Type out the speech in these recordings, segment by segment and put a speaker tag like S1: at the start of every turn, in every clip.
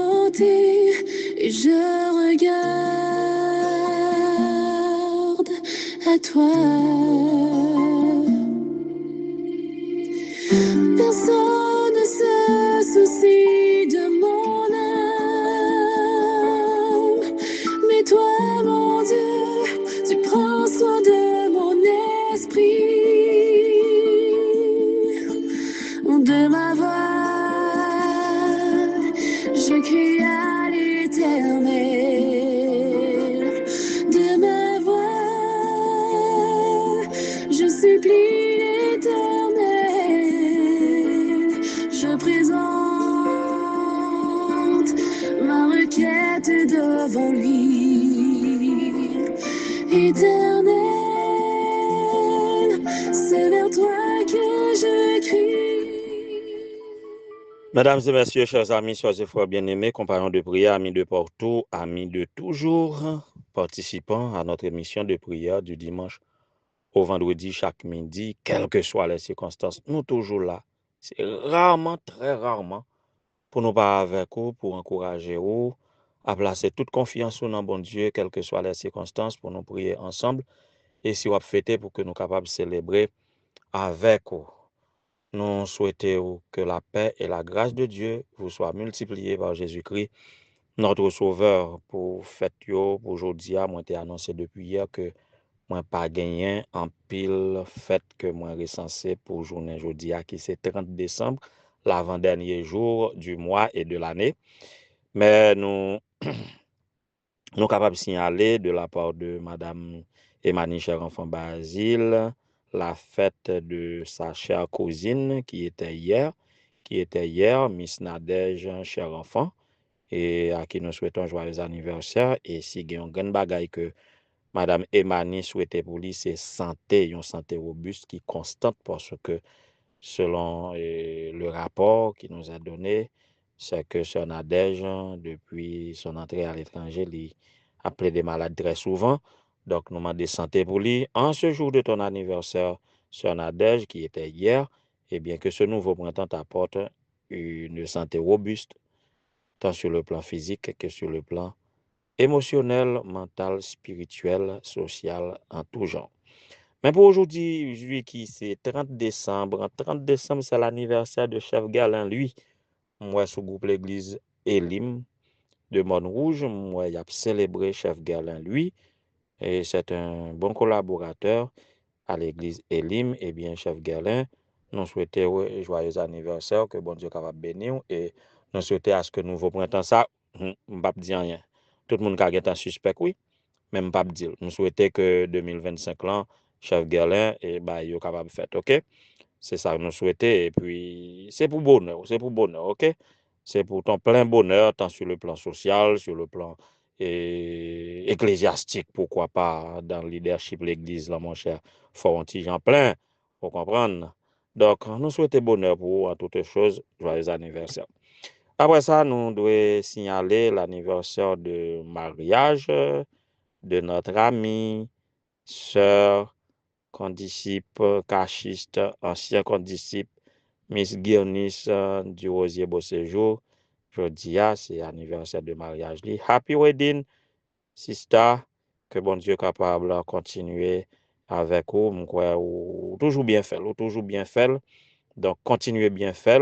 S1: côté et je regarde à toi. Personne ne se soucie de mon âme, mais toi, mon Dieu, tu prends soin de mon esprit, de ma voix, je crie à l'Éternel, de ma voix, je supplie l'Éternel, je présente ma requête devant lui. Éternel, c'est vers toi que je crie.
S2: Mesdames et messieurs, chers amis, soeurs et frères bien-aimés, compagnons de prière, amis de partout, amis de toujours, participants à notre émission de prière du dimanche au vendredi chaque midi, quelles que soient les circonstances, nous toujours là. C'est rarement, très rarement, pour nous parler avec vous, pour encourager vous, à placer toute confiance dans bon Dieu, quelles que soient les circonstances, pour nous prier ensemble, et si vous fêter pour que nous capables de célébrer avec vous. Nous souhaitons que la paix et la grâce de Dieu vous soient multipliées par Jésus-Christ, notre Sauveur. Pour fête pour aujourd'hui, moi t'ai annoncé depuis hier que moi pas gagné en pile fête que moi recensé pour journée aujourd'hui qui c'est 30 décembre, l'avant-dernier jour du mois et de l'année. Mais nous capables de signaler de la part de Madame Emmanuel cher enfant Basile la fête de sa chère cousine qui était hier, Miss Nadège, cher enfant, et à qui nous souhaitons joyeux anniversaire. Et si il y a un grand bagaille que Madame Emmanuel souhaitait pour lui, c'est une santé robuste qui est constante parce que selon le rapport qui nous a donné, c'est que Sœur Nadège, depuis son entrée à l'étranger, il a des malades très souvent. Donc, nous demandons santé pour lui. En ce jour de ton anniversaire, Sœur Nadège, qui était hier, et bien que ce nouveau printemps t'apporte une santé robuste, tant sur le plan physique que sur le plan émotionnel, mental, spirituel, social, en tout genre. Mais pour aujourd'hui, qui c'est 30 décembre. 30 décembre, c'est l'anniversaire de Chef Galin, lui. Moi, sous groupe l'église Elim de Montrouge, moi, il a célébré Chef Galin, lui. Et c'est un bon collaborateur à l'église Elim. Eh bien, Chef Galin, nous souhaitons joyeux anniversaire, que bon Dieu capable bénir. Et nous souhaitons à ce que nous vous printemps ça, je ne vais pas dire rien. Tout le monde qui a un suspect, oui. Même pas dire. Nous souhaitons que 2025 là, Chef Galin et bah yo capable de faire, OK? C'est ça que nous souhaitons et puis c'est pour bonheur, OK? C'est pour ton plein bonheur tant sur le plan social, sur le plan ecclésiastique, pourquoi pas dans le leadership de l'église là mon cher. Faut un petit gens plein, faut comprendre. Donc nous souhaitons bonheur pour vous en toutes choses, joyeux anniversaire. Après ça, nous devons signaler l'anniversaire de mariage de notre ami, sœur, condisciple, cachiste, ancien condisciple, Miss Guionis du Rosier Beau Séjour. Jeudi, c'est l'anniversaire de mariage. Happy wedding, sister. Que bon Dieu capable de continuer avec vous. Ou toujours bien fait, ou toujours bien fait. Donc, continuez bien fait.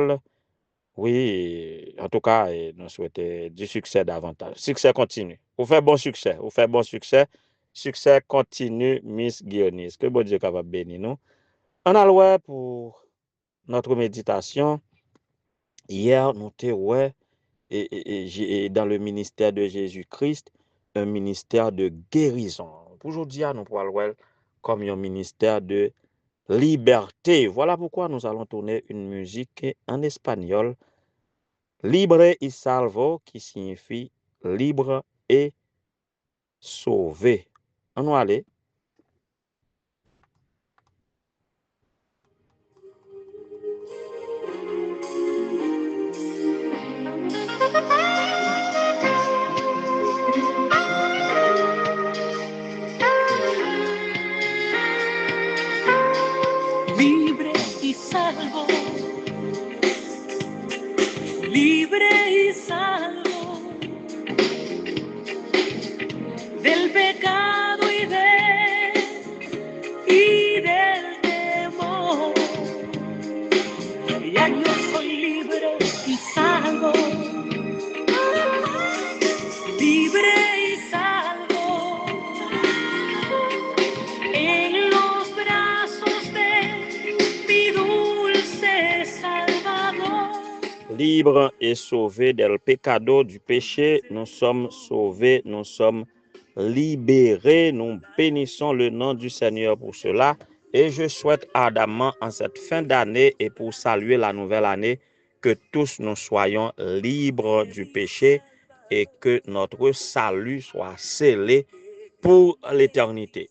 S2: Oui, en tout cas, nous souhaitons du succès davantage. Succès continue. Vous faites bon succès. Vous faites bon succès. Succès continue, Miss Guionis. Que bon Dieu capable de bénir nous. On a le pour notre méditation. Hier, nous étions et dans le ministère de Jésus-Christ, un ministère de guérison. Aujourd'hui, nous pourrons le comme un ministère de liberté. Voilà pourquoi nous allons tourner une musique en espagnol. Libre y salvo, qui signifie libre et sauvé. On va aller.
S1: Libre y salvo, libre y salvo.
S2: libres et sauvés del pecado, du péché. Nous sommes sauvés, nous sommes libérés. Nous bénissons le nom du Seigneur pour cela. Et je souhaite ardemment en cette fin d'année et pour saluer la nouvelle année, que tous nous soyons libres du péché et que notre salut soit scellé pour l'éternité.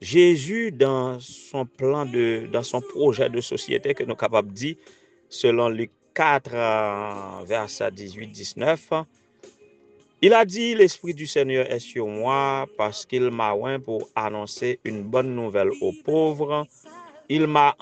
S2: Jésus, dans son dans son projet de société que nous sommes capables de dire, selon Luc 4, verset 18-19, il a dit, l'Esprit du Seigneur est sur moi parce qu'il m'a oint pour annoncer une bonne nouvelle aux pauvres. Il m'a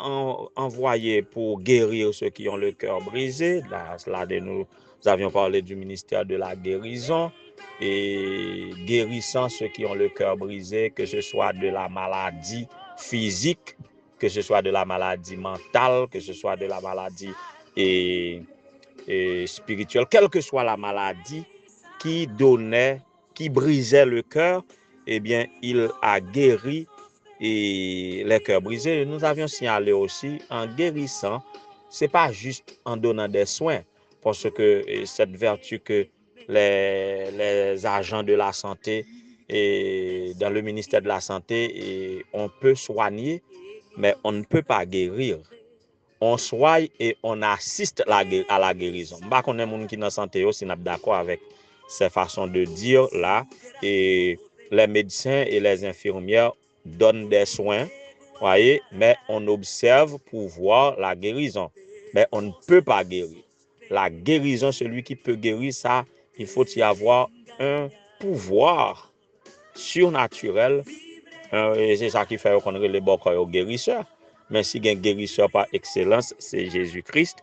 S2: envoyé pour guérir ceux qui ont le cœur brisé. Là, nous avions parlé du ministère de la guérison et guérissant ceux qui ont le cœur brisé, que ce soit de la maladie physique, que ce soit de la maladie mentale, que ce soit de la maladie spirituelle, quelle que soit la maladie qui brisait le cœur, eh bien, il a guéri et les cœurs brisés. Nous avions signalé aussi en guérissant, c'est pas juste en donnant des soins, parce que cette vertu que les agents de la santé et dans le ministère de la santé, on peut soigner, mais on ne peut pas guérir. On soigne et on assiste à la guérison. Je ne sais pas si les gens qui sont dans la santé sont d'accord avec ces façons de dire là. Et les médecins et les infirmières donnent des soins, voyez, mais on observe pour voir la guérison. Mais on ne peut pas guérir. La guérison, celui qui peut guérir, ça, il faut y avoir un pouvoir surnaturel. Et c'est ça qui fait qu'on les bons guérisseurs. Mais si il y a un guérisseur par excellence, c'est Jésus-Christ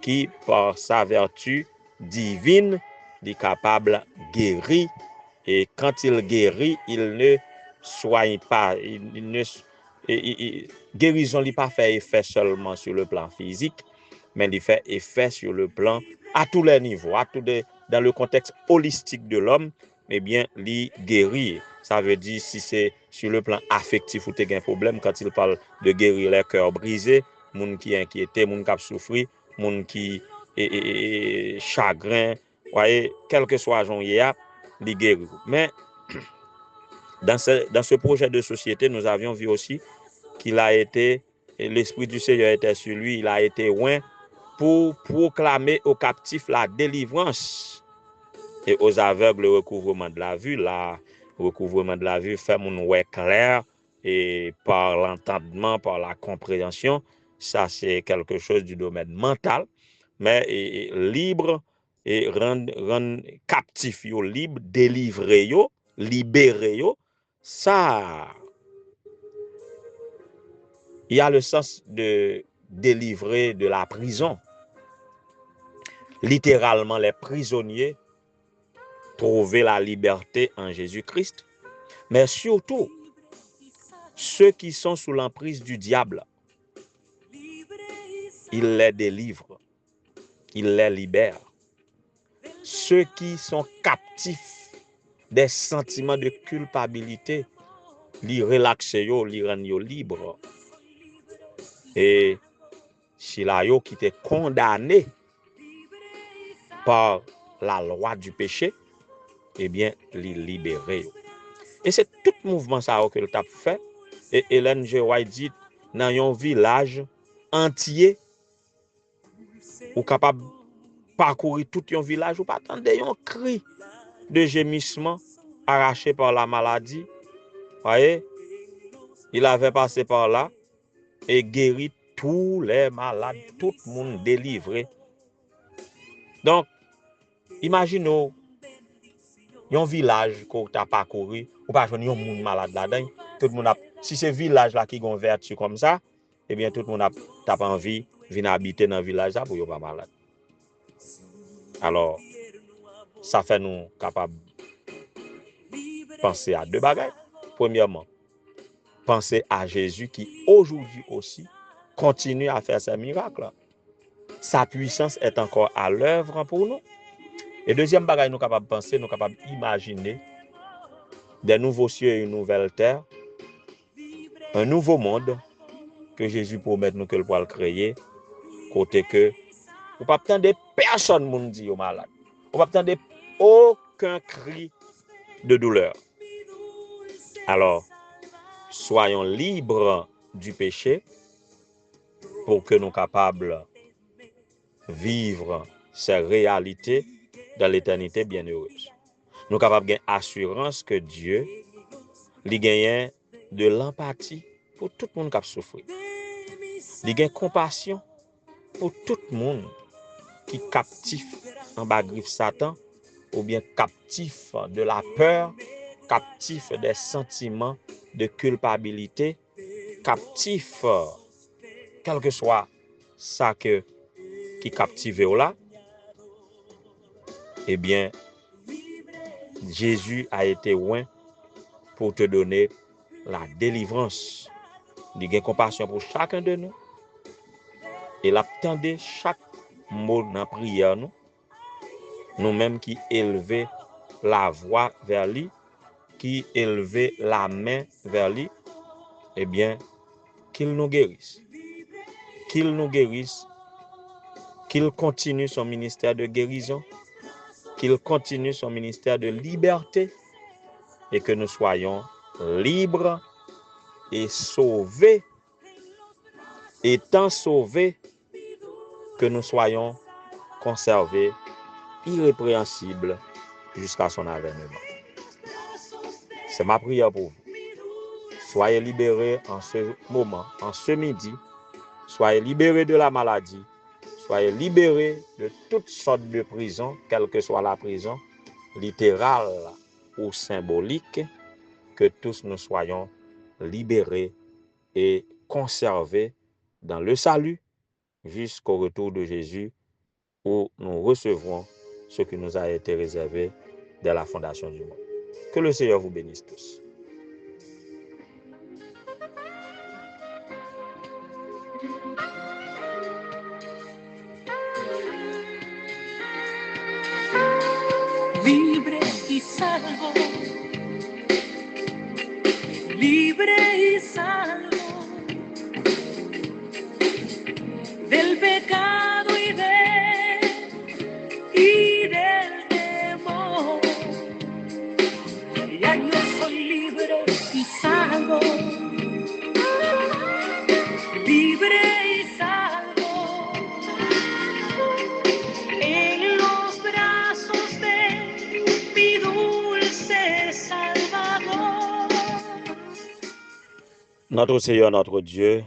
S2: qui, par sa vertu divine, est capable de guérir. Et quand il guérit, il ne soigne pas. Guérison n'est pas fait effet seulement sur le plan physique, mais il fait effet sur le plan à tous les niveaux, dans le contexte holistique de l'homme, eh bien, il guérit. Ça veut dire si c'est sur le plan affectif ou tu as un problème, quand il parle de guérir les cœurs brisés, moun qui inquiété, moun qui a souffri, moun qui est chagrin, voyez, quel que soit son il guérit. Mais dans ce projet de société, nous avions vu aussi qu'il a été, l'Esprit du Seigneur était sur lui, il a été oint pour proclamer aux captifs la délivrance et aux aveugles le recouvrement de la vue. La recouvrement de la vue fait mon ouais clair et par l'entendement, par la compréhension. Ça, c'est quelque chose du domaine mental, mais libre et rendre captif yo, libre, délivrer yo, libérer yo. Ça, il y a le sens de délivrer de la prison. Littéralement, les prisonniers trouver la liberté en Jésus-Christ, mais surtout, ceux qui sont sous l'emprise du diable, il les délivre, il les libère. Ceux qui sont captifs des sentiments de culpabilité, li relaxe yo, li rend yo libre. Et si la yo qui était condamné par la loi du péché, eh bien, li libéré. Et c'est tout mouvement ça que le tap fait. Et Hélène G. White dit, dans un village entier, ou capable de parcourir tout un village, ou pas attendre un cri de gémissement arraché par la maladie. Voyez, il avait passé par là et guéri tous les malades, tout le monde délivré. Donc, imaginez un village que tu as parcouru, ou pas un monde malade là-dedans, tout le monde a, si c'est village là qui ont vertu comme ça, eh bien tout le monde a pas envie de venir habiter dans le village là pour ne pas malade. Alors, ça fait nous capables de penser à deux bagages. Premièrement, penser à Jésus qui aujourd'hui aussi continue à faire ses miracles. Sa puissance est encore à l'œuvre pour nous. Et deuxième bagage, nous sommes capables de penser, nous sommes capables d'imaginer des nouveaux cieux et une nouvelle terre, un nouveau monde que Jésus promet nous que le pourra créer, côté que vous pas attendre personne moun dit yo malade. On va entendre aucun cri de douleur. Alors, soyons libres du péché pour que nous capables vivre ces réalités dans l'éternité bienheureuse. Nous capables gagner assurance que Dieu li gagne de l'empathie pour tout le monde qui a souffert. Il gagne compassion pour tout le monde qui est captif en bas griffe Satan ou bien captif de la peur, captif des sentiments de culpabilité, captif quel que soit ça qui captive là, eh bien, Jésus a été loin pour te donner la délivrance. Il a compassion pour chacun de nous. Il attendait chaque mot dans la prière, nous-mêmes qui élevons la voix vers lui, qui élevons la main vers lui, eh bien, qu'il nous guérisse. Qu'il nous guérisse, qu'il continue son ministère de guérison, qu'il continue son ministère de liberté et que nous soyons libres et sauvés, étant sauvés, que nous soyons conservés irrépréhensibles jusqu'à son avènement. C'est ma prière pour vous. Soyez libérés en ce moment, en ce midi. Soyez libérés de la maladie. Soyez libérés de toutes sortes de prisons, quelle que soit la prison, littérale ou symbolique, que tous nous soyons libérés et conservés dans le salut jusqu'au retour de Jésus où nous recevrons ce qui nous a été réservé dès la fondation du monde. Que le Seigneur vous bénisse tous.
S1: Libre y salvo, libre y salvo del pecado y del temor. Ya yo soy libre y salvo, libre y salvo en los brazos de mi dulce Salvador.
S2: Notre Seigneur, notre Dieu,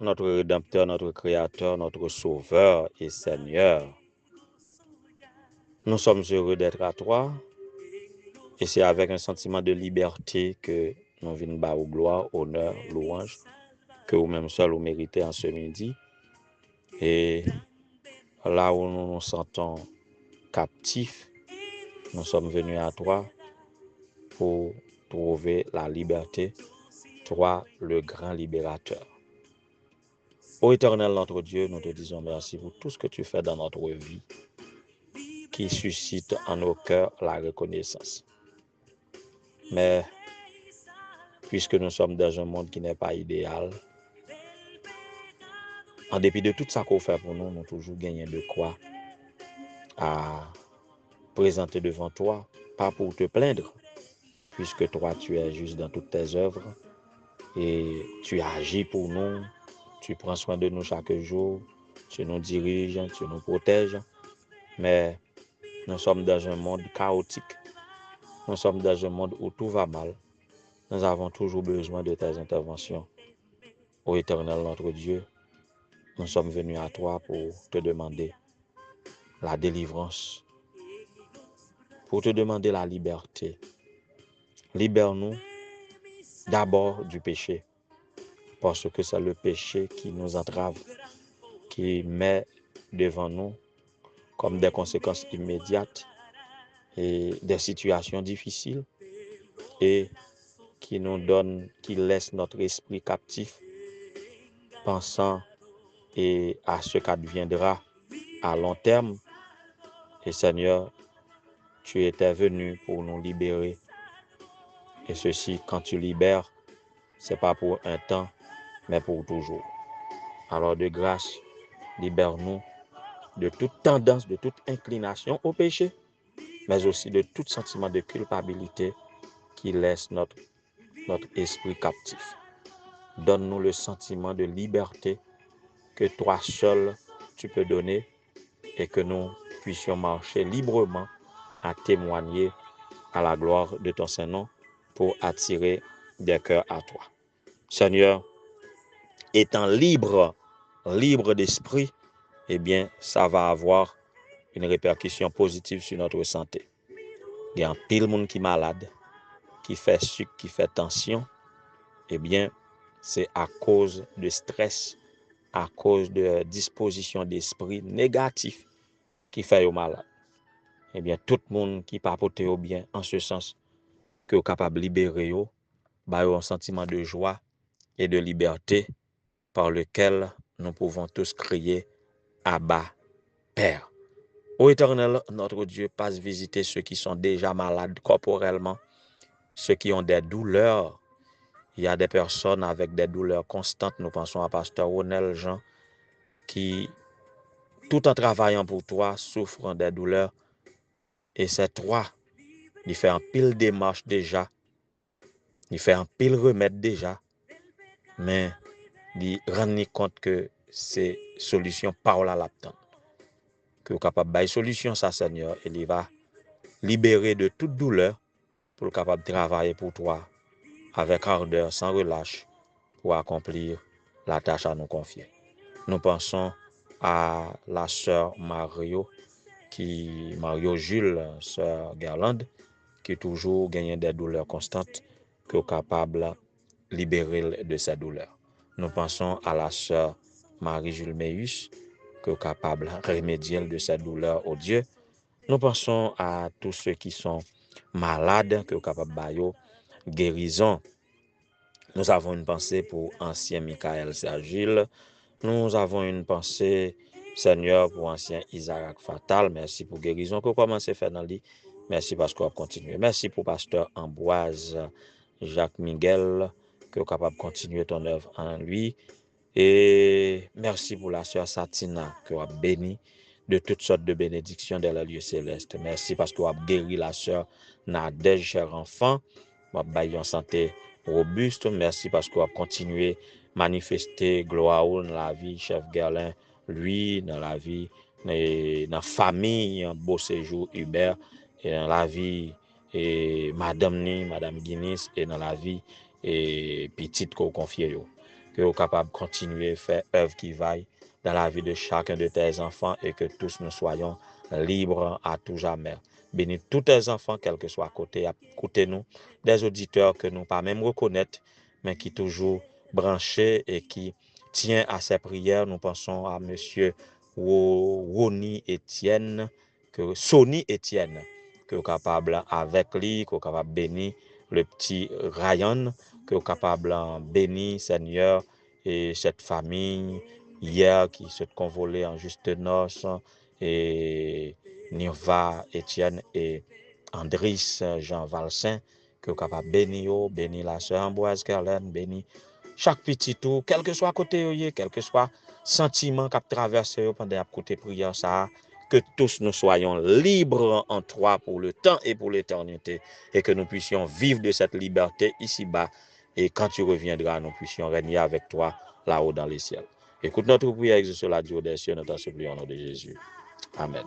S2: notre Rédempteur, notre Créateur, notre Sauveur et Seigneur, nous sommes heureux d'être à toi et c'est avec un sentiment de liberté que nous venons bas au gloire, honneur, louange, que vous-même seul vous méritez en ce midi. Et là où nous nous sentons captifs, nous sommes venus à toi pour trouver la liberté, toi le grand libérateur. Ô Éternel notre Dieu, nous te disons merci pour tout ce que tu fais dans notre vie, qui suscite en nos cœurs la reconnaissance. Mais puisque nous sommes dans un monde qui n'est pas idéal, en dépit de tout ça qu'on fait pour nous, nous toujours gagné de quoi à présenter devant toi, pas pour te plaindre, puisque toi tu es juste dans toutes tes œuvres et tu agis pour nous, tu prends soin de nous chaque jour, tu nous diriges, tu nous protèges, mais nous sommes dans un monde chaotique, nous sommes dans un monde où tout va mal, nous avons toujours besoin de tes interventions. Ô Éternel notre Dieu, nous sommes venus à toi pour te demander la délivrance, pour te demander la liberté. Libère-nous d'abord du péché, parce que c'est le péché qui nous entrave, qui met devant nous comme des conséquences immédiates et des situations difficiles et qui nous donne, qui laisse notre esprit captif, pensant et à ce qu'adviendra à long terme. Et Seigneur, tu étais venu pour nous libérer. Et ceci, quand tu libères, c'est pas pour un temps, mais pour toujours. Alors de grâce, libère-nous de toute tendance, de toute inclination au péché, mais aussi de tout sentiment de culpabilité qui laisse notre esprit captif. Donne-nous le sentiment de liberté que toi seul tu peux donner et que nous puissions marcher librement à témoigner à la gloire de ton Saint-Nom pour attirer des cœurs à toi. Seigneur, étant libre d'esprit, eh bien, ça va avoir une répercussion positive sur notre santé. Il y a un pile monde qui est malade, qui fait sucre, qui fait tension, eh bien, c'est à cause de stress, à cause de disposition d'esprit négatif qui fait au malade. Eh bien, tout le monde qui papote au bien, en ce sens, que est capable de libérer, bah, un sentiment de joie et de liberté par lequel nous pouvons tous crier Abba, Père. Ô Éternel, notre Dieu, passe visiter ceux qui sont déjà malades corporellement, ceux qui ont des douleurs. Il y a des personnes avec des douleurs constantes. Nous pensons à Pasteur Ronel Jean, qui, tout en travaillant pour toi, souffrent des douleurs. Et c'est toi, il fait un pile démarche déjà, il fait un pile remède déjà, mais il rend compte que c'est solution par la laptop. Que vous êtes capable de solution, ça, Seigneur, et il va libérer de toute douleur pour être capable de travailler pour toi avec ardeur, sans relâche, pour accomplir la tâche à nous confier. Nous pensons à la sœur Mario Jules, sœur Garland, qui toujours gagne des douleurs constantes, qui est capable de libérer de ces douleurs. Nous pensons à la sœur Marie-Jules Meus, qui est capable de remédier de ces douleurs au Dieu. Nous pensons à tous ceux qui sont malades, qui sont capables de guérison. Nous avons une pensée pour ancien Michael Sergile. Nous avons une pensée, Seigneur, pour ancien Isaac Fatal. Merci pour guérison que vous commencez à faire dans le lit. Merci parce que vous continuez. Merci pour pasteur Ambroise Jacques Miguel, que vous êtes capable de continuer ton œuvre en lui. Et merci pour la sœur Satina, que vous avez béni de toutes sortes de bénédictions dans le lieu céleste. Merci parce que vous avez guéri la sœur Nadège, cher enfant. Vous avez en santé robuste. Merci parce que vous avez continué à manifester gloire dans la vie, chef Gerlin, lui, dans la vie, dans la famille, un beau séjour Hubert, et dans la vie, et Madame Guinness, et dans la vie, et petite qu'on confie. Que vous êtes capable de continuer à faire œuvre qui vaille dans la vie de chacun de tes enfants et que tous nous soyons libres à tout jamais. Bénis tous tes enfants, quel que soit côté nous, des auditeurs que nous pas même reconnaître, mais qui toujours branchés et qui tient à ses prières. Nous pensons à monsieur Sonny Etienne, que vous êtes capable avec lui, que vous êtes capable de bénir le petit Ryan, que vous êtes capable de bénir, Seigneur, et cette famille hier qui s'est convolée en juste noces, et Nirva, Etienne et Andris Jean Valsin, que vous êtes capable de bénir la sœur Ambroise Kerlen, bénir chaque petit tout, quel que soit côté, quel que soit sentiment qu'a traversé pendant la côté prière, ça, que tous nous soyons libres en toi pour le temps et pour l'éternité, et que nous puissions vivre de cette liberté ici-bas, et quand tu reviendras, nous puissions régner avec toi là-haut dans les ciels. Écoute notre prière, exauce la Dieu des cieux, nous t'en supplions au nom de Jésus. Amen.